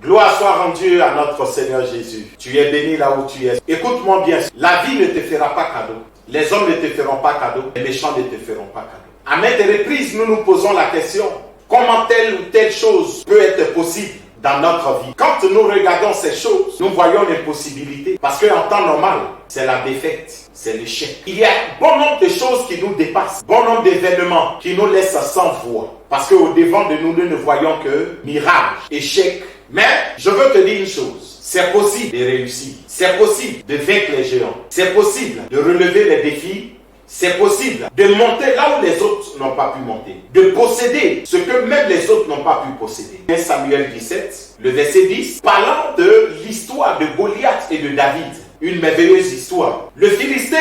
Gloire soit rendue à notre Seigneur Jésus. Tu es béni là où tu es. Écoute-moi bien. La vie ne te fera pas cadeau. Les hommes ne te feront pas cadeau. Les méchants ne te feront pas cadeau. À maintes reprises, nous nous posons la question, comment telle ou telle chose peut être possible dans notre vie? Quand nous regardons ces choses, nous voyons l'impossibilité. Parce qu'en temps normal, c'est la défaite, c'est l'échec. Il y a bon nombre de choses qui nous dépassent, bon nombre d'événements qui nous laissent sans voix. Parce qu'au devant de nous, nous ne voyons que mirage, échec. Mais je veux te dire une chose, c'est possible de réussir, c'est possible de vaincre les géants, c'est possible de relever les défis, c'est possible de monter là où les autres n'ont pas pu monter, de posséder ce que même les autres n'ont pas pu posséder. 1 Samuel 17, le verset 10, parlant de l'histoire de Goliath et de David. Une merveilleuse histoire. Le Philistin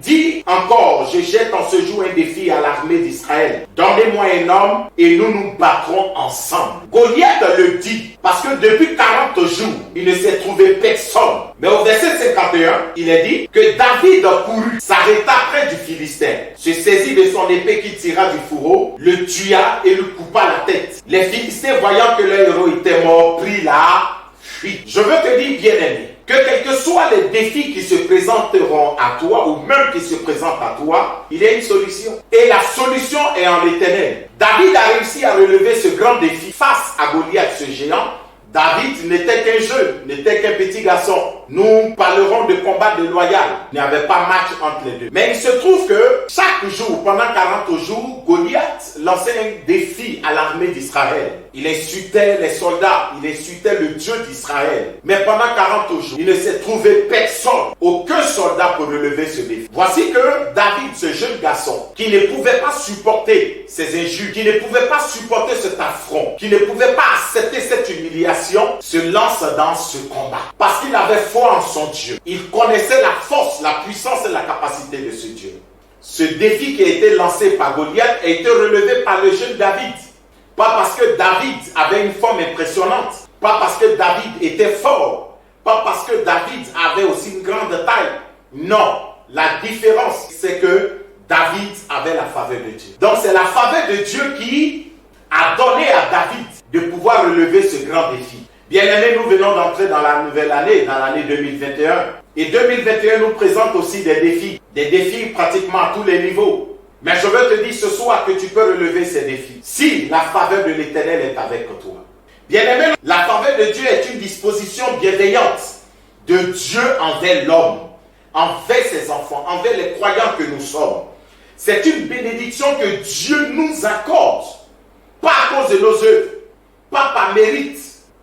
dit encore, je jette en ce jour un défi à l'armée d'Israël. Donnez-moi un homme et nous nous battrons ensemble. Goliath le dit parce que depuis 40 jours, il ne s'est trouvé personne. Mais au verset 51, il est dit que David courut, s'arrêta près du Philistin, se saisit de son épée qui tira du fourreau, le tua et lui coupa la tête. Les Philistins, voyant que leur héros était mort, prit la fuite. Je veux te dire, bien-aimé, que quels que soient les défis qui se présenteront à toi ou même qui se présentent à toi, il y a une solution. Et la solution est en l'Éternel. David a réussi à relever ce grand défi face à Goliath, ce géant. David n'était qu'un jeune, n'était qu'un petit garçon. Nous parlerons de combat déloyal. Il n'y avait pas match entre les deux. Mais il se trouve que chaque jour, pendant 40 jours, Goliath lançait un défi à l'armée d'Israël. Il insultait les soldats, il insultait le Dieu d'Israël. Mais pendant 40 jours, il ne s'est trouvé personne, aucun soldat pour relever ce défi. Voici que David, ce jeune garçon, qui ne pouvait pas supporter ces injures, qui ne pouvait pas supporter cet affront, qui ne pouvait pas accepter cette humiliation, se lance dans ce combat. Parce qu'il avait foi en son Dieu. Il connaissait la force, la puissance et la capacité de ce Dieu. Ce défi qui a été lancé par Goliath a été relevé par le jeune David. Pas parce que David avait une forme impressionnante, pas parce que David était fort, pas parce que David avait aussi une grande taille. Non, la différence c'est que David avait la faveur de Dieu. Donc c'est la faveur de Dieu qui a donné à David de pouvoir relever ce grand défi. Bien-aimés, nous venons d'entrer dans la nouvelle année, dans l'année 2021. Et 2021 nous présente aussi des défis pratiquement à tous les niveaux. Mais je veux te dire ce soir que tu peux relever ces défis si la faveur de l'Éternel est avec toi. Bien-aimé, la faveur de Dieu est une disposition bienveillante de Dieu envers l'homme, envers ses enfants, envers les croyants que nous sommes. C'est une bénédiction que Dieu nous accorde, pas à cause de nos œuvres, pas par mérite,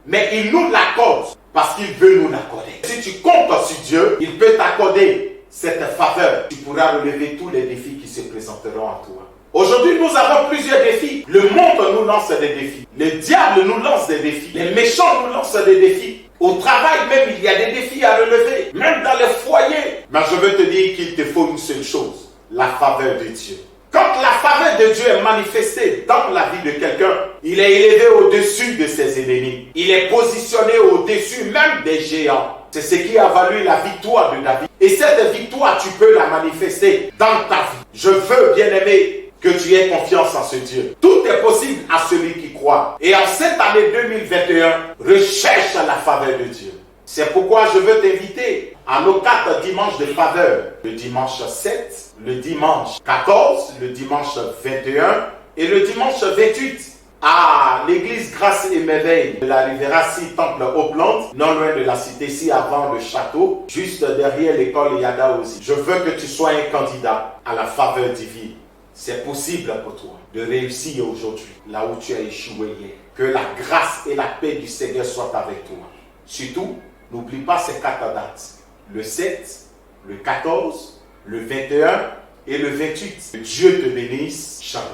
mais il nous l'accorde parce qu'il veut nous l'accorder. Si tu comptes sur Dieu, il peut t'accorder cette faveur. Tu pourras relever tous les défis qui se présenteront à toi. Aujourd'hui, nous avons plusieurs défis. Le monde nous lance des défis. Le diable nous lance des défis. Les méchants nous lancent des défis. Au travail même, il y a des défis à relever. Même dans les foyers. Mais je veux te dire qu'il te faut une seule chose. La faveur de Dieu. Quand la faveur de Dieu est manifestée dans la vie de quelqu'un, il est élevé au-dessus de ses ennemis. Il est positionné au-dessus même des géants. C'est ce qui a valu la victoire de David. Et cette victoire, tu peux la manifester dans ta vie. Je veux, bien-aimé, que tu aies confiance en ce Dieu. Tout est possible à celui qui croit. Et en cette année 2021, recherche la faveur de Dieu. C'est pourquoi je veux t'inviter à nos 4 dimanches de faveur. Le dimanche 7, le dimanche 14, le dimanche 21 et le dimanche 28. À l'église Grâce et Merveille de la Rivera-Si Temple Auckland, non loin de la cité, ici avant le château, juste derrière l'école Yada aussi. Je veux que tu sois un candidat à la faveur divine. C'est possible pour toi de réussir aujourd'hui, là où tu as échoué hier. Que la grâce et la paix du Seigneur soient avec toi. Surtout, n'oublie pas ces 4 dates. Le 7, le 14, le 21 et le 28. Que Dieu te bénisse. Shalom.